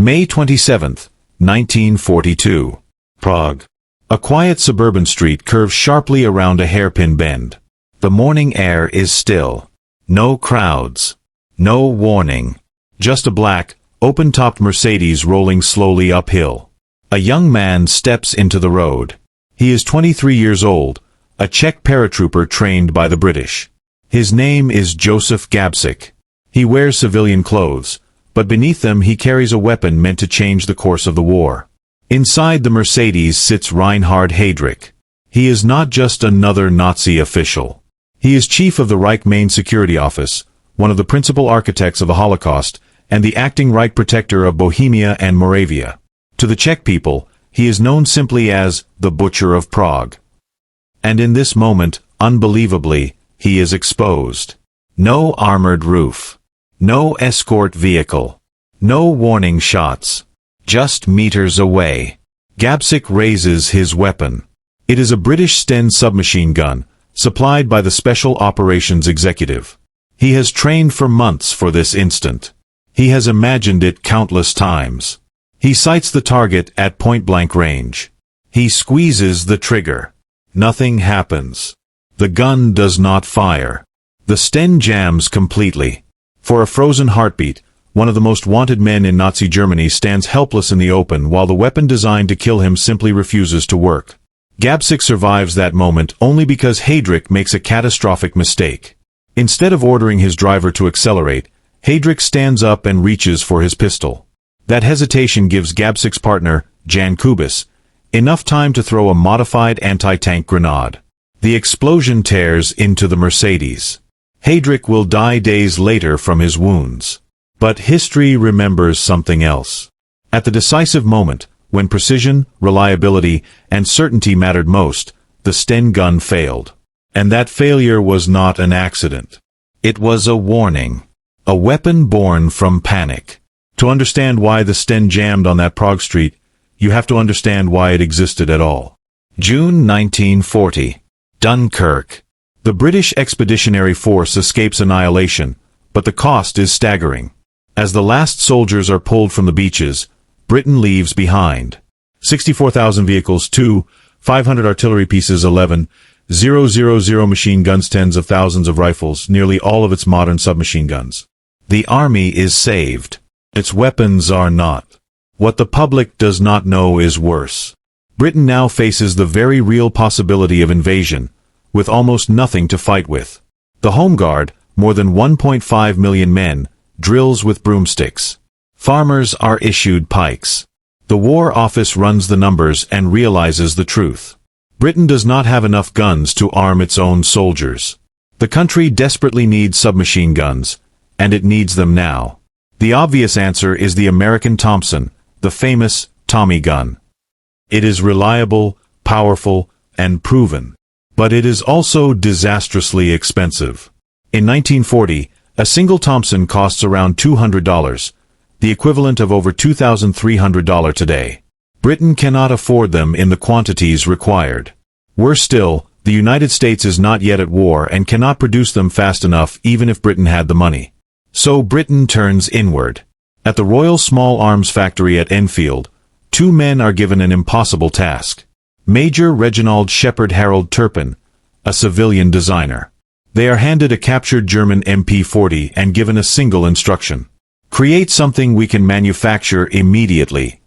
May 27, 1942. Prague. A quiet suburban street curves sharply around a hairpin bend. The morning air is still. No crowds. No warning. Just a black, open-topped Mercedes rolling slowly uphill. A young man steps into the road. He is 23 years old, a Czech paratrooper trained by the British. His name is Joseph Gabčík. He wears civilian clothes, but beneath them he carries a weapon meant to change the course of the war. Inside the Mercedes sits Reinhard Heydrich. He is not just another Nazi official. He is chief of the Reich Main Security Office, one of the principal architects of the Holocaust, and the acting Reich protector of Bohemia and Moravia. To the Czech people, he is known simply as the Butcher of Prague. And in this moment, unbelievably, he is exposed. No armored roof. No escort vehicle. No warning shots. Just meters away. Gabčík raises his weapon. It is a British Stens submachine gun, supplied by the Special Operations Executive. He has trained for months for this instant. He has imagined it countless times. He sights the target at point-blank range. He squeezes the trigger. Nothing happens. The gun does not fire. The Sten jams completely. For a frozen heartbeat, one of the most wanted men in Nazi Germany stands helpless in the open while the weapon designed to kill him simply refuses to work. Gabčík survives that moment only because Heydrich makes a catastrophic mistake. Instead of ordering his driver to accelerate, Heydrich stands up and reaches for his pistol. That hesitation gives Gabčík's partner, Jan Kubis, enough time to throw a modified anti-tank grenade. The explosion tears into the Mercedes. Heydrich will die days later from his wounds. But history remembers something else. At the decisive moment, when precision, reliability, and certainty mattered most, the Sten gun failed. And that failure was not an accident. It was a warning. A weapon born from panic. To understand why the Sten jammed on that Prague street, you have to understand why it existed at all. June 1940. Dunkirk. The British Expeditionary Force escapes annihilation, but the cost is staggering. As the last soldiers are pulled from the beaches, Britain leaves behind 64,000 vehicles, 500 artillery pieces, 11,000 machine guns, tens of thousands of rifles, nearly all of its modern submachine guns. The army is saved. Its weapons are not. What the public does not know is worse. Britain now faces the very real possibility of invasion, with almost nothing to fight with. The Home Guard, more than 1.5 million men, drills with broomsticks. Farmers are issued pikes. The War Office runs the numbers and realizes the truth. Britain does not have enough guns to arm its own soldiers. The country desperately needs submachine guns, and it needs them now. The obvious answer is the American Thompson, the famous Tommy gun. It is reliable, powerful, and proven. But it is also disastrously expensive. In 1940, a single Thompson costs around $200, the equivalent of over $2,300 today. Britain cannot afford them in the quantities required. Worse still, the United States is not yet at war and cannot produce them fast enough even if Britain had the money. So Britain turns inward. At the Royal Small Arms Factory at Enfield, two men are given an impossible task. Major Reginald Shepard Harold Turpin, a civilian designer. They are handed a captured German MP-40 and given a single instruction. Create something we can manufacture immediately.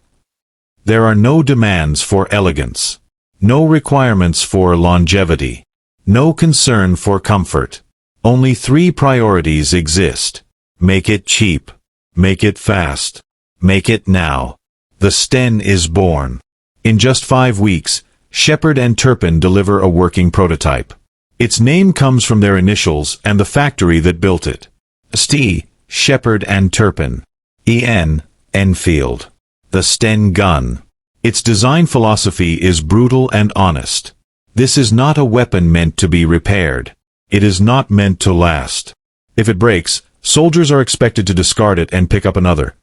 There are no demands for elegance. No requirements for longevity. No concern for comfort. Only three priorities exist. Make it cheap. Make it fast. Make it now. The Sten is born. In just 5 weeks, Shepard and Turpin deliver a working prototype. Its name comes from their initials and the factory that built it. St. Shepard and Turpin. En. Enfield. The Sten gun. Its design philosophy is brutal and honest. This is not a weapon meant to be repaired. It is not meant to last. If it breaks, soldiers are expected to discard it and pick up another.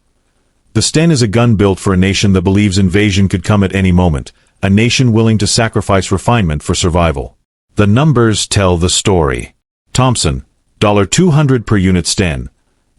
The Sten is a gun built for a nation that believes invasion could come at any moment, a nation willing to sacrifice refinement for survival. The numbers tell the story. Thompson, $200 per unit Sten,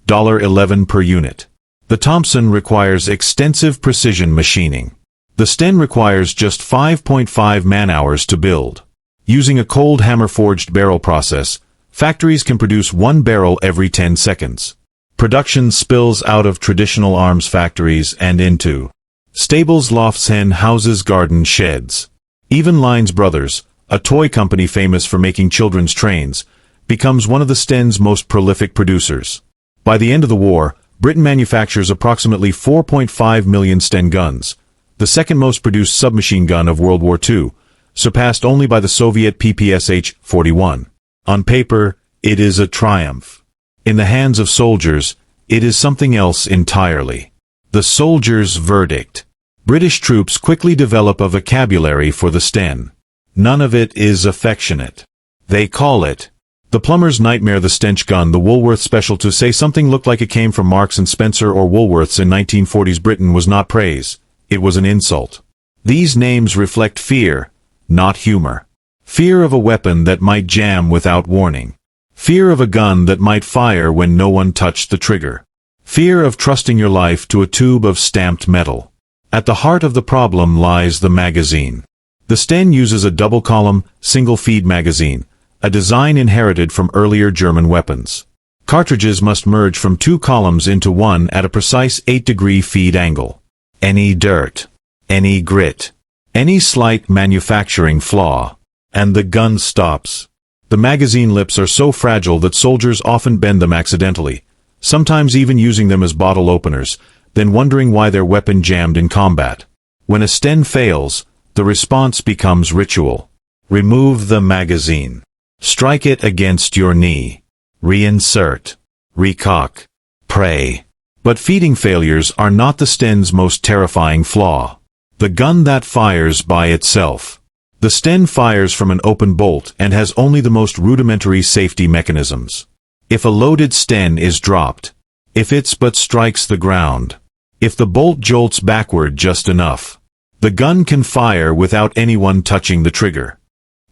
$11 per unit. The Thompson requires extensive precision machining. The Sten requires just 5.5 man-hours to build. Using a cold hammer-forged barrel process, factories can produce one barrel every 10 seconds. Production spills out of traditional arms factories and into stables, lofts, hen houses, garden sheds. Even Lines Brothers, a toy company famous for making children's trains, becomes one of the Sten's most prolific producers. By the end of the war, Britain manufactures approximately 4.5 million Sten guns, the second most produced submachine gun of World War II, surpassed only by the Soviet PPSH-41. On paper, it is a triumph. In the hands of soldiers, it is something else entirely. The soldier's verdict. British troops quickly develop a vocabulary for the Sten. None of it is affectionate. They call it the plumber's nightmare, the stench gun, the Woolworth special. To say something looked like it came from Marks & Spencer or Woolworths in 1940s Britain was not praise. It was an insult. These names reflect fear, not humor. Fear of a weapon that might jam without warning. Fear of a gun that might fire when no one touched the trigger. Fear of trusting your life to a tube of stamped metal. At the heart of the problem lies the magazine. The Sten uses a double-column, single-feed magazine, a design inherited from earlier German weapons. Cartridges must merge from two columns into one at a precise 8-degree feed angle. Any dirt, any grit, any slight manufacturing flaw, and the gun stops. The magazine lips are so fragile that soldiers often bend them accidentally, sometimes even using them as bottle openers, then wondering why their weapon jammed in combat. When a Sten fails, the response becomes ritual. Remove the magazine. Strike it against your knee. Reinsert. Recock. Pray. But feeding failures are not the Sten's most terrifying flaw. The gun that fires by itself. The Sten fires from an open bolt and has only the most rudimentary safety mechanisms. If a loaded Sten is dropped, if it's but strikes the ground, if the bolt jolts backward just enough, the gun can fire without anyone touching the trigger.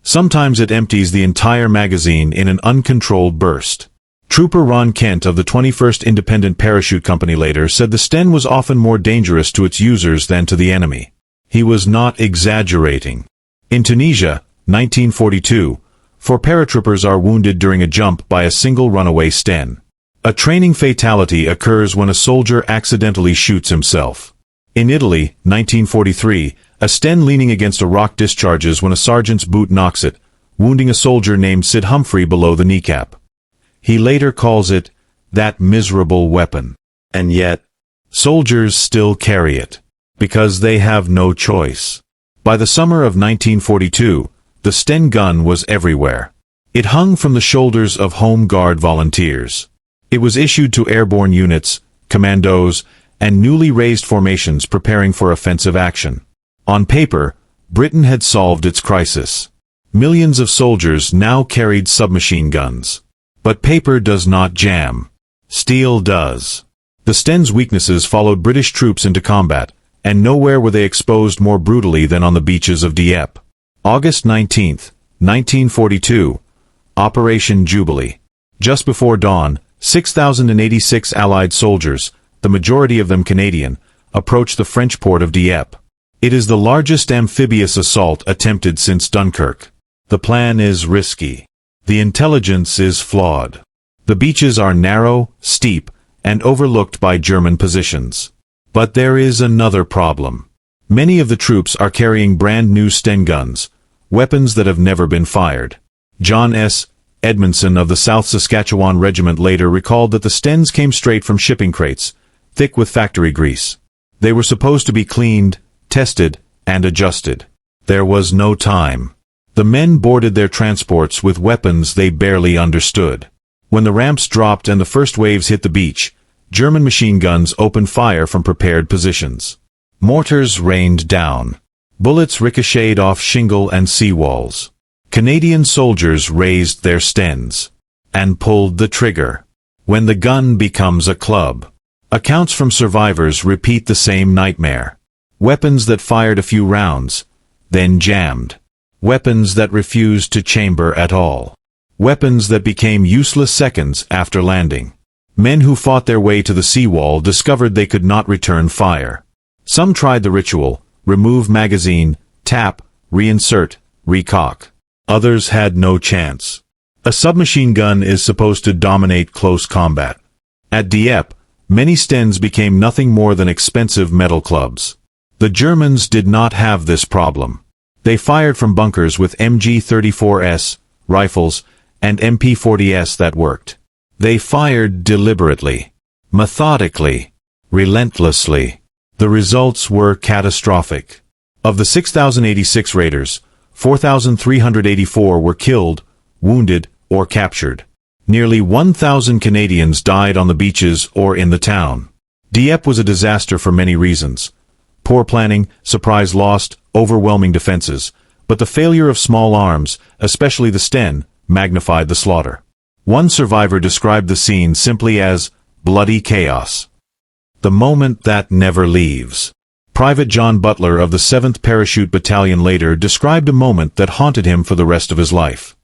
Sometimes it empties the entire magazine in an uncontrolled burst. Trooper Ron Kent of the 21st Independent Parachute Company later said the Sten was often more dangerous to its users than to the enemy. He was not exaggerating. In Tunisia, 1942, 4 paratroopers are wounded during a jump by a single runaway Sten. A training fatality occurs when a soldier accidentally shoots himself. In Italy, 1943, a Sten leaning against a rock discharges when a sergeant's boot knocks it, wounding a soldier named Sid Humphrey below the kneecap. He later calls it, that miserable weapon. And yet, soldiers still carry it, because they have no choice. By the summer of 1942, the Sten gun was everywhere. It hung from the shoulders of Home Guard volunteers. It was issued to airborne units, Commandos, and newly raised formations preparing for offensive action. On paper, Britain had solved its crisis. Millions of soldiers now carried submachine guns. But paper does not jam. Steel does. The Sten's weaknesses followed British troops into combat, and nowhere were they exposed more brutally than on the beaches of Dieppe. August 19, 1942. Operation Jubilee. Just before dawn, 6,086 Allied soldiers, the majority of them Canadian, approached the French port of Dieppe. It is the largest amphibious assault attempted since Dunkirk. The plan is risky. The intelligence is flawed. The beaches are narrow, steep, and overlooked by German positions. But there is another problem. Many of the troops are carrying brand new Sten guns, weapons that have never been fired. John S. Edmondson of the South Saskatchewan Regiment later recalled that the Stens came straight from shipping crates, thick with factory grease. They were supposed to be cleaned, tested, and adjusted. There was no time. The men boarded their transports with weapons they barely understood. When the ramps dropped and the first waves hit the beach, German machine guns opened fire from prepared positions. Mortars rained down. Bullets ricocheted off shingle and seawalls. Canadian soldiers raised their Stens and pulled the trigger. When the gun becomes a club, accounts from survivors repeat the same nightmare. Weapons that fired a few rounds, then jammed. Weapons that refused to chamber at all. Weapons that became useless seconds after landing. Men who fought their way to the seawall discovered they could not return fire. Some tried the ritual: remove magazine, tap, reinsert, recock. Others had no chance. A submachine gun is supposed to dominate close combat. At Dieppe, many Stens became nothing more than expensive metal clubs. The Germans did not have this problem. They fired from bunkers with MG-34S rifles and MP-40S that worked. They fired deliberately, methodically, relentlessly. The results were catastrophic. Of the 6,086 raiders, 4,384 were killed, wounded, or captured. Nearly 1,000 Canadians died on the beaches or in the town. Dieppe was a disaster for many reasons. Poor planning, surprise lost, overwhelming defenses. But the failure of small arms, especially the Sten, magnified the slaughter. One survivor described the scene simply as bloody chaos. The moment that never leaves. Private John Butler of the 7th Parachute Battalion later described a moment that haunted him for the rest of his life.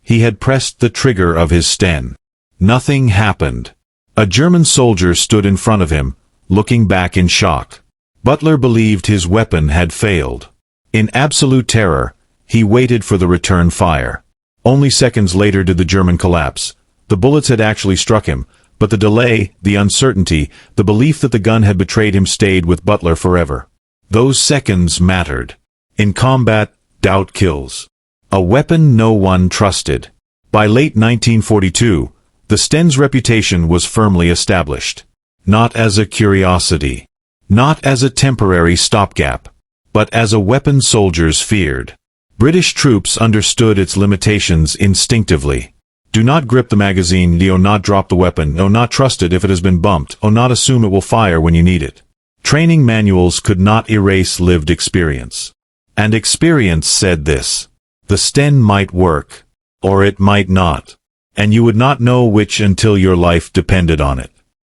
He had pressed the trigger of his Sten. Nothing happened. A German soldier stood in front of him, looking back in shock. Butler believed his weapon had failed. In absolute terror, he waited for the return fire. Only seconds later did the German collapse. The bullets had actually struck him, but the delay, the uncertainty, the belief that the gun had betrayed him stayed with Butler forever. Those seconds mattered. In combat, doubt kills. A weapon no one trusted. By late 1942, the Sten's reputation was firmly established. Not as a curiosity. Not as a temporary stopgap. But as a weapon soldiers feared. British troops understood its limitations instinctively. Do not grip the magazine, do not drop the weapon, do not trust it if it has been bumped, do not assume it will fire when you need it. Training manuals could not erase lived experience. And experience said this: the Sten might work, or it might not, and you would not know which until your life depended on it.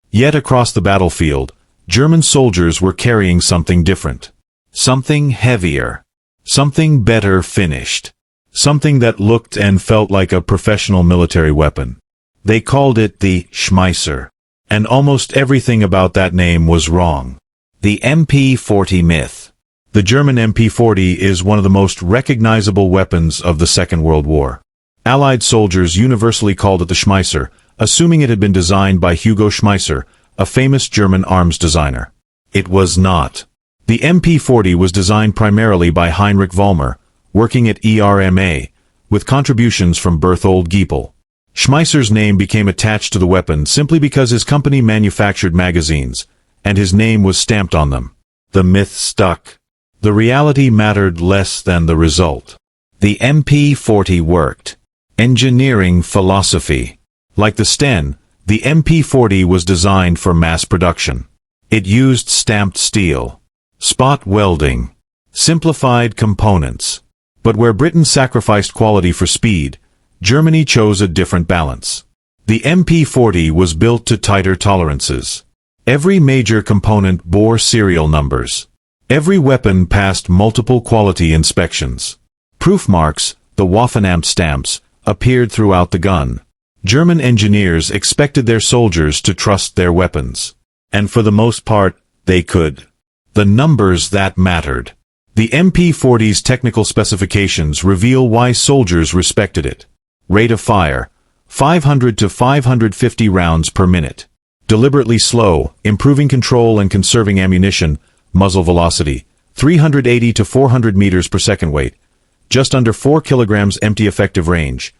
Yet across the battlefield, German soldiers were carrying something different. Something heavier. Something better finished. Something that looked and felt like a professional military weapon. They called it the Schmeisser. And almost everything about that name was wrong. The MP-40 myth. The German MP-40 is one of the most recognizable weapons of the Second World War. Allied soldiers universally called it the Schmeisser, assuming it had been designed by Hugo Schmeisser, a famous German arms designer. It was not. The MP-40 was designed primarily by Heinrich Vollmer, working at ERMA, with contributions from Berthold Giepel. Schmeisser's name became attached to the weapon simply because his company manufactured magazines, and his name was stamped on them. The myth stuck. The reality mattered less than the result. The MP-40 worked. Engineering philosophy. Like the Sten, the MP-40 was designed for mass production. It used stamped steel, spot welding, simplified components. But where Britain sacrificed quality for speed, Germany chose a different balance. The MP-40 was built to tighter tolerances. Every major component bore serial numbers. Every weapon passed multiple quality inspections. Proof marks, the Waffenamt stamps, appeared throughout the gun. German engineers expected their soldiers to trust their weapons. And for the most part, they could. The numbers that mattered. The MP-40's technical specifications reveal why soldiers respected it. Rate of fire: 500 to 550 rounds per minute. Deliberately slow, improving control and conserving ammunition. Muzzle velocity: 380 to 400 meters per second. Weight: just under 4 kilograms. Empty effective range: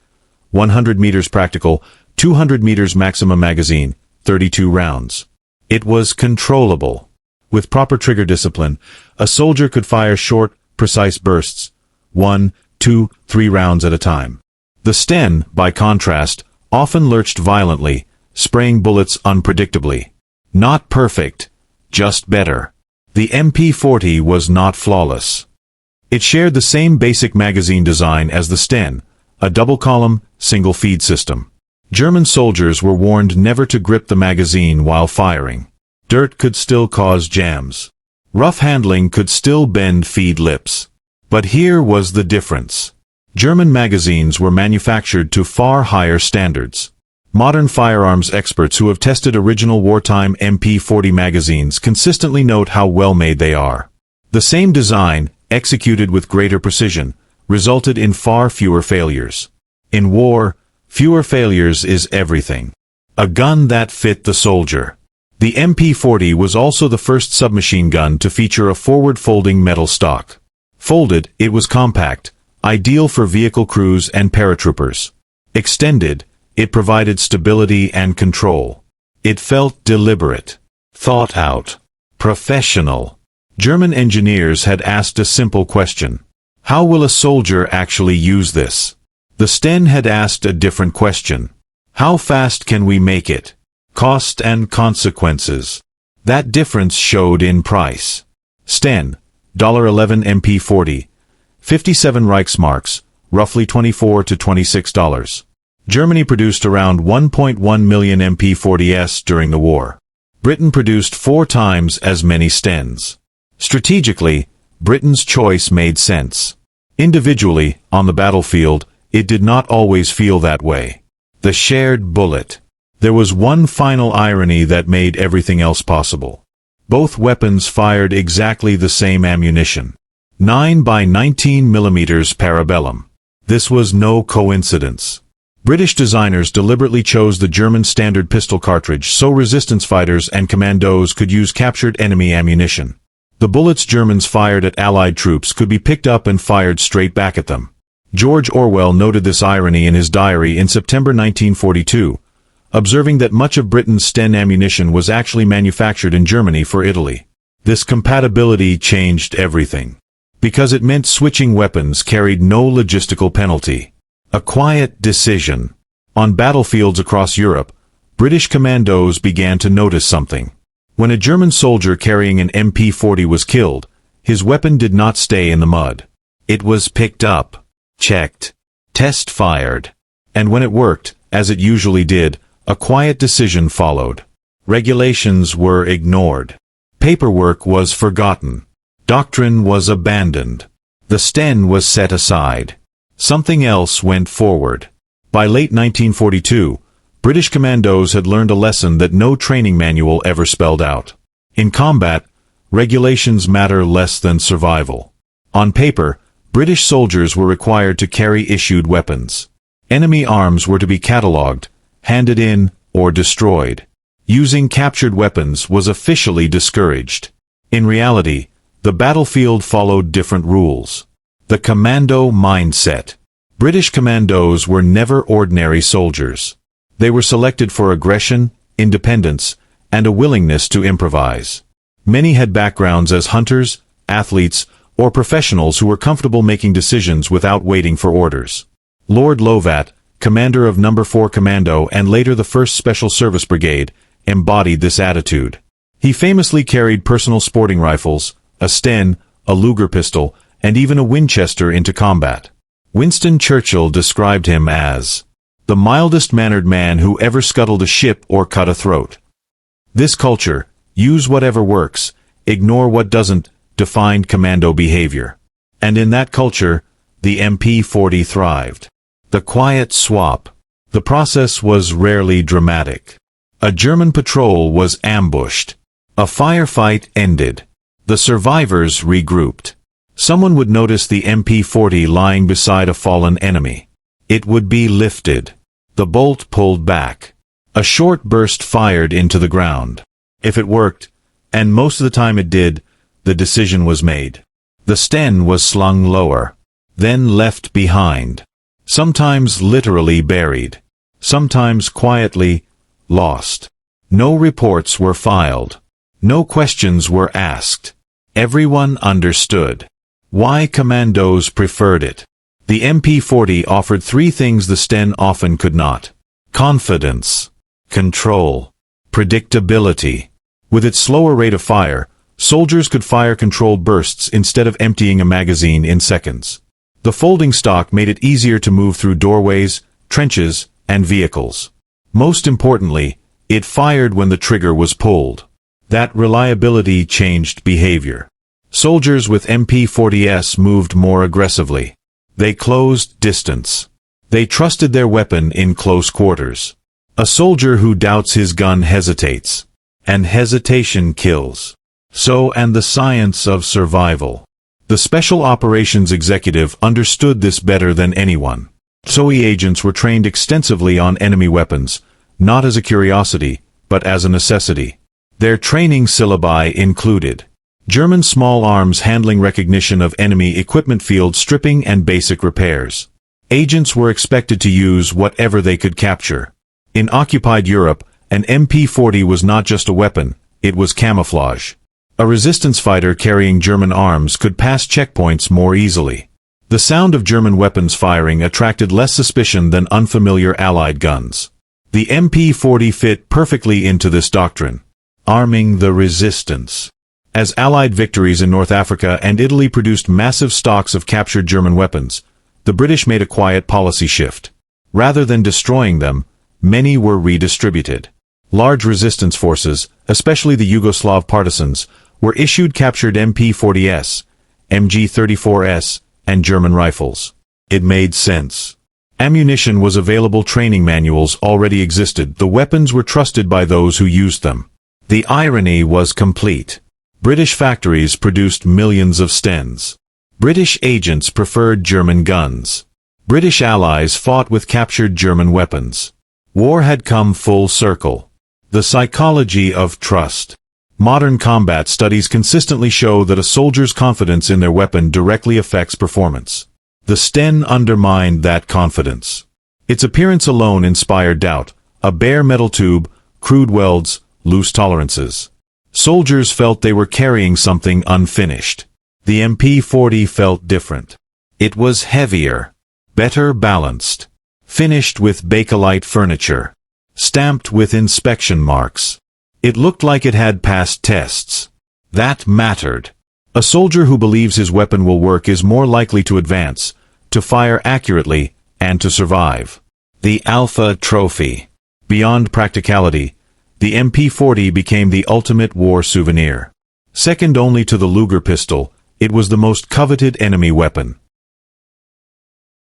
100 meters practical, 200 meters maximum. Magazine: 32 rounds. It was controllable. With proper trigger discipline, a soldier could fire short, precise bursts, 1, 2, 3 rounds at a time. The Sten, by contrast, often lurched violently, spraying bullets unpredictably. Not perfect, just better. The MP-40 was not flawless. It shared the same basic magazine design as the Sten, a double-column, single-feed system. German soldiers were warned never to grip the magazine while firing. Dirt could still cause jams. Rough handling could still bend feed lips. But here was the difference. German magazines were manufactured to far higher standards. Modern firearms experts who have tested original wartime MP40 magazines consistently note how well made they are. The same design, executed with greater precision, resulted in far fewer failures. In war, fewer failures is everything. A gun that fit the soldier. The MP40 was also the first submachine gun to feature a forward-folding metal stock. Folded, it was compact, ideal for vehicle crews and paratroopers. Extended, it provided stability and control. It felt deliberate, thought out, professional. German engineers had asked a simple question. How will a soldier actually use this? The Sten had asked a different question. How fast can we make it? Cost and consequences. That difference showed in price. Sten, $11 MP40, 57 Reichsmarks, roughly $24 to $26. Germany produced around 1.1 million MP40s during the war. Britain produced 4 times as many Stens. Strategically, Britain's choice made sense. Individually, on the battlefield, it did not always feel that way. The shared bullet. There was one final irony that made everything else possible. Both weapons fired exactly the same ammunition. 9 by 19 mm parabellum. This was no coincidence. British designers deliberately chose the German standard pistol cartridge so resistance fighters and commandos could use captured enemy ammunition. The bullets Germans fired at Allied troops could be picked up and fired straight back at them. George Orwell noted this irony in his diary in September 1942, observing that much of Britain's Sten ammunition was actually manufactured in Germany for Italy. This compatibility changed everything. Because it meant switching weapons carried no logistical penalty. A quiet decision. On battlefields across Europe, British commandos began to notice something. When a German soldier carrying an MP40 was killed, his weapon did not stay in the mud. It was picked up, checked, test-fired. And when it worked, as it usually did, a quiet decision followed. Regulations were ignored. Paperwork was forgotten. Doctrine was abandoned. The Sten was set aside. Something else went forward. By late 1942, British commandos had learned a lesson that no training manual ever spelled out. In combat, regulations matter less than survival. On paper, British soldiers were required to carry issued weapons. Enemy arms were to be catalogued, handed in, or destroyed. Using captured weapons was officially discouraged. In reality, the battlefield followed different rules. The commando mindset. British commandos were never ordinary soldiers. They were selected for aggression, independence, and a willingness to improvise. Many had backgrounds as hunters, athletes, or professionals who were comfortable making decisions without waiting for orders. Lord Lovat, commander of No. 4 Commando and later the 1st Special Service Brigade, embodied this attitude. He famously carried personal sporting rifles, a Sten, a Luger pistol, and even a Winchester into combat. Winston Churchill described him as the mildest-mannered man who ever scuttled a ship or cut a throat. This culture, use whatever works, ignore what doesn't, defined commando behavior. And in that culture, the MP40 thrived. The quiet swap. The process was rarely dramatic. A German patrol was ambushed. A firefight ended. The survivors regrouped. Someone would notice the MP40 lying beside a fallen enemy. It would be lifted. The bolt pulled back. A short burst fired into the ground. If it worked, and most of the time it did, the decision was made. The Sten was slung lower, then left behind. Sometimes literally buried. Sometimes quietly lost. No reports were filed. No questions were asked. Everyone understood why commandos preferred it. The MP40 offered 3 things the Sten often could not: confidence, control, predictability. With its slower rate of fire, soldiers could fire controlled bursts instead of emptying a magazine in seconds. The folding stock made it easier to move through doorways, trenches, and vehicles. Most importantly, it fired when the trigger was pulled. That reliability changed behavior. Soldiers with MP40s moved more aggressively. They closed distance. They trusted their weapon in close quarters. A soldier who doubts his gun hesitates. And hesitation kills. So and the science of survival. The Special Operations Executive understood this better than anyone. SOE agents were trained extensively on enemy weapons, not as a curiosity, but as a necessity. Their training syllabi included German small arms handling, recognition of enemy equipment, field stripping, and basic repairs. Agents were expected to use whatever they could capture. In occupied Europe, an MP-40 was not just a weapon, it was camouflage. A resistance fighter carrying German arms could pass checkpoints more easily. The sound of German weapons firing attracted less suspicion than unfamiliar Allied guns. The MP-40 fit perfectly into this doctrine. Arming the resistance. As Allied victories in North Africa and Italy produced massive stocks of captured German weapons, the British made a quiet policy shift. Rather than destroying them, many were redistributed. Large resistance forces, especially the Yugoslav partisans, were issued captured MP-40s, MG-34s, and German rifles. It made sense. Ammunition was available, training manuals already existed, the weapons were trusted by those who used them. The irony was complete. British factories produced millions of Stens. British agents preferred German guns. British allies fought with captured German weapons. War had come full circle. The psychology of trust. Modern combat studies consistently show that a soldier's confidence in their weapon directly affects performance. The Sten undermined that confidence. Its appearance alone inspired doubt. A bare metal tube, crude welds, loose tolerances. Soldiers felt they were carrying something unfinished. The MP-40 felt different. It was heavier, better balanced, finished with Bakelite furniture, stamped with inspection marks. It looked like it had passed tests. That mattered. A soldier who believes his weapon will work is more likely to advance, to fire accurately, and to survive. The Alpha Trophy. Beyond practicality, the MP-40 became the ultimate war souvenir. Second only to the Luger pistol, it was the most coveted enemy weapon.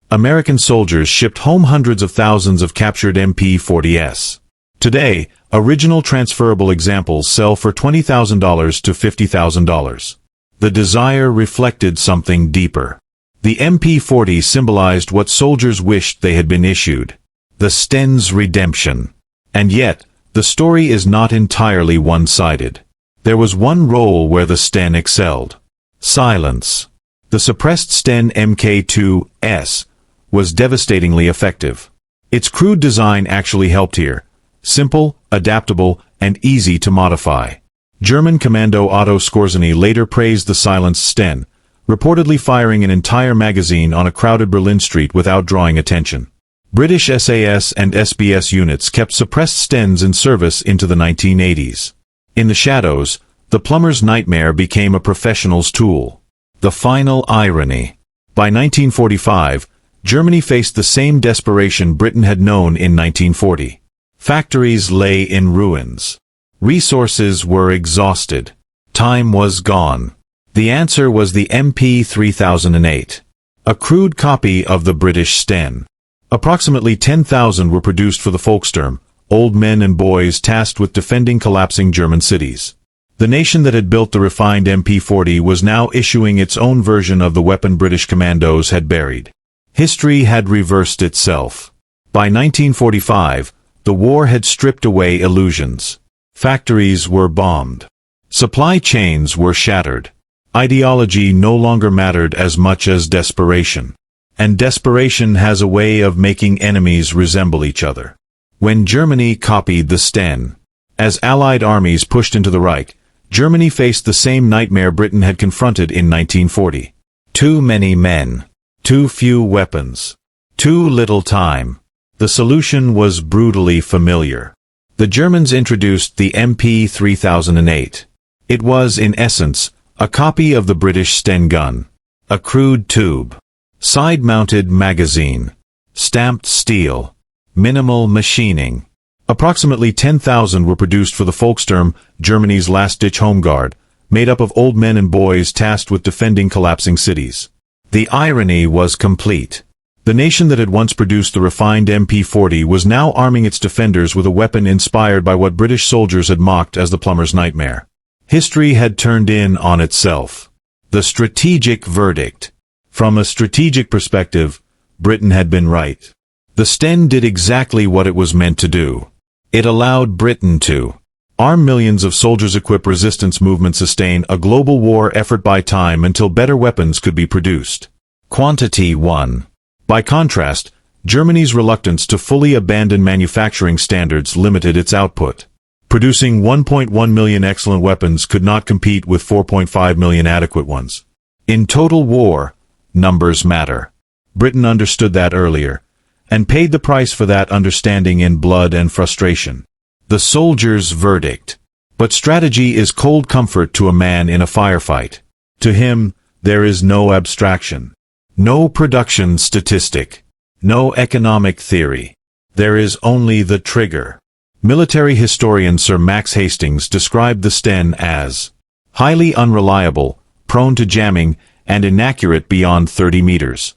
American soldiers shipped home hundreds of thousands of captured MP-40s. Today, original transferable examples sell for $20,000 to $50,000. The desire reflected something deeper. The MP-40 symbolized what soldiers wished they had been issued. The Stens redemption. And yet, the story is not entirely one-sided. There was one role where the Sten excelled. Silence. The suppressed Sten Mk2S was devastatingly effective. Its crude design actually helped here. Simple, adaptable, and easy to modify. German commando Otto Skorzeny later praised the silenced Sten, reportedly firing an entire magazine on a crowded Berlin street without drawing attention. British SAS and SBS units kept suppressed Stens in service into the 1980s. In the shadows, the plumber's nightmare became a professional's tool. The final irony. By 1945, Germany faced the same desperation Britain had known in 1940. Factories lay in ruins. Resources were exhausted. Time was gone. The answer was the MP-3008, a crude copy of the British Sten. Approximately 10,000 were produced for the Volkssturm, old men and boys tasked with defending collapsing German cities. The nation that had built the refined MP-40 was now issuing its own version of the weapon British commandos had buried. History had reversed itself. By 1945, the war had stripped away illusions. Factories were bombed. Supply chains were shattered. Ideology no longer mattered as much as desperation. And desperation has a way of making enemies resemble each other. When Germany copied the Sten. As Allied armies pushed into the Reich, Germany faced the same nightmare Britain had confronted in 1940. Too many men. Too few weapons. Too little time. The solution was brutally familiar. The Germans introduced the MP-3008. It was, in essence, a copy of the British Sten gun. A crude tube. Side-mounted magazine. Stamped steel. Minimal machining. Approximately 10,000 were produced for the Volkssturm, Germany's last-ditch home guard, made up of old men and boys tasked with defending collapsing cities. The irony was complete. The nation that had once produced the refined MP40 was now arming its defenders with a weapon inspired by what British soldiers had mocked as the plumber's nightmare. History had turned in on itself. The strategic verdict. From a strategic perspective, Britain had been right. The Sten did exactly what it was meant to do. It allowed Britain to arm millions of soldiers, equip resistance movements, sustain a global war effort, by time until better weapons could be produced. Quantity 1. By contrast, Germany's reluctance to fully abandon manufacturing standards limited its output. Producing 1.1 million excellent weapons could not compete with 4.5 million adequate ones. In total war, numbers matter. Britain understood that earlier, and paid the price for that understanding in blood and frustration. The soldier's verdict. But strategy is cold comfort to a man in a firefight. To him, there is no abstraction. No production statistic. No economic theory. There is only the trigger. Military historian Sir Max Hastings described the Sten as highly unreliable, prone to jamming, and inaccurate beyond 30 meters.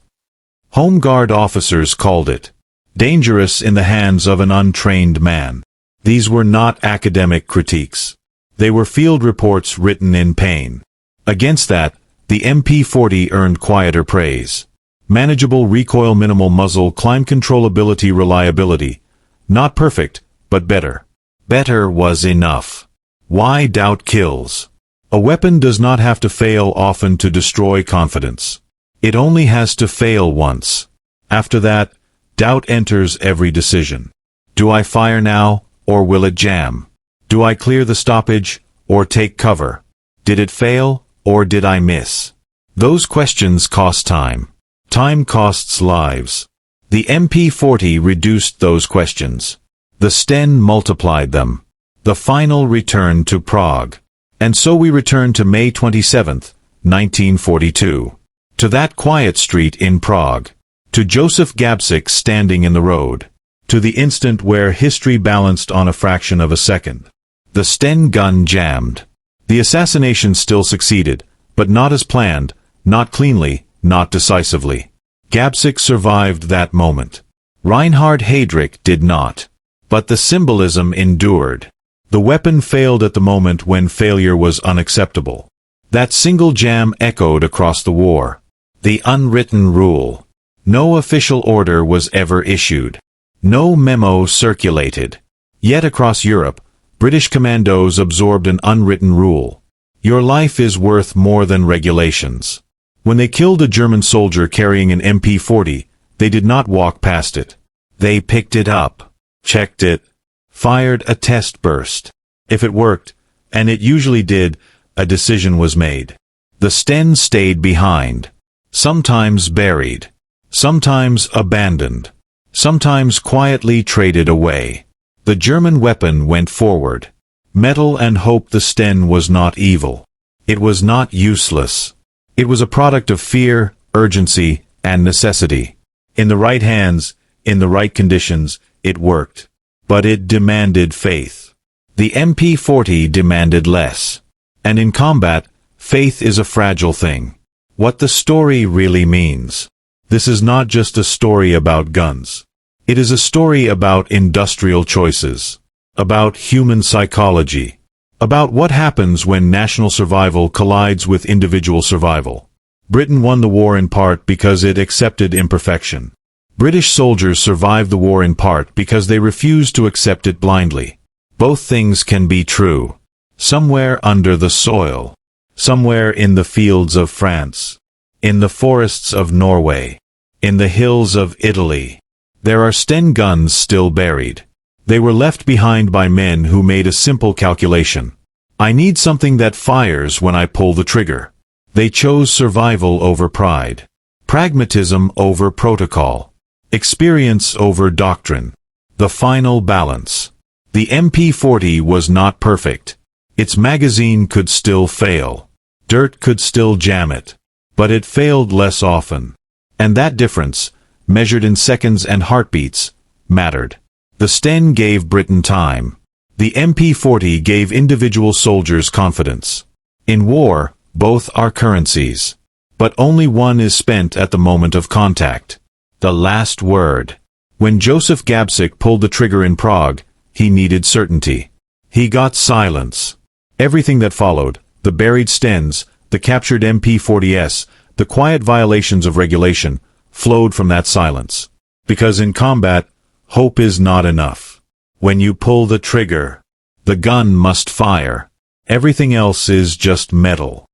Home Guard officers called it dangerous in the hands of an untrained man. These were not academic critiques. They were field reports written in pain. Against that, the MP40 earned quieter praise. Manageable recoil, minimal muzzle, climb controllability, reliability. Not perfect, but better. Better was enough. Why doubt kills? A weapon does not have to fail often to destroy confidence. It only has to fail once. After that, doubt enters every decision. Do I fire now, or will it jam? Do I clear the stoppage, or take cover? Did it fail, or did I miss? Those questions cost time. Time costs lives. The MP40 reduced those questions. The Sten multiplied them. The final return to Prague. And so we return to May 27, 1942. To that quiet street in Prague. To Joseph Gabčík standing in the road. To the instant where history balanced on a fraction of a second. The Sten gun jammed. The assassination still succeeded, but not as planned, not cleanly, not decisively. Gabčík survived that moment. Reinhard Heydrich did not. But the symbolism endured. The weapon failed at the moment when failure was unacceptable. That single jam echoed across the war. The unwritten rule. No official order was ever issued. No memo circulated. Yet across Europe, British commandos absorbed an unwritten rule. Your life is worth more than regulations. When they killed a German soldier carrying an MP40, they did not walk past it. They picked it up, checked it, fired a test burst. If it worked, and it usually did, a decision was made. The Sten stayed behind. Sometimes buried. Sometimes abandoned. Sometimes quietly traded away. The German weapon went forward. Metal and hope. The Sten was not evil. It was not useless. It was a product of fear, urgency, and necessity. In the right hands, in the right conditions, it worked. But it demanded faith. The MP40 demanded less. And in combat, faith is a fragile thing. What the story really means. This is not just a story about guns. It is a story about industrial choices. About human psychology. About what happens when national survival collides with individual survival. Britain won the war in part because it accepted imperfection. British soldiers survived the war in part because they refused to accept it blindly. Both things can be true. Somewhere under the soil. Somewhere in the fields of France. In the forests of Norway. In the hills of Italy. There are Sten guns still buried. They were left behind by men who made a simple calculation. I need something that fires when I pull the trigger. They chose survival over pride. Pragmatism over protocol. Experience over doctrine. The final balance. The MP40 was not perfect. Its magazine could still fail. Dirt could still jam it. But it failed less often. And that difference, measured in seconds and heartbeats, mattered. The Sten gave Britain time. The MP40 gave individual soldiers confidence. In war, both are currencies. But only one is spent at the moment of contact. The last word. When Joseph Gabčík pulled the trigger in Prague, he needed certainty. He got silence. Everything that followed, the buried Stens, the captured MP-40s, the quiet violations of regulation, flowed from that silence. Because in combat, hope is not enough. When you pull the trigger, the gun must fire. Everything else is just metal.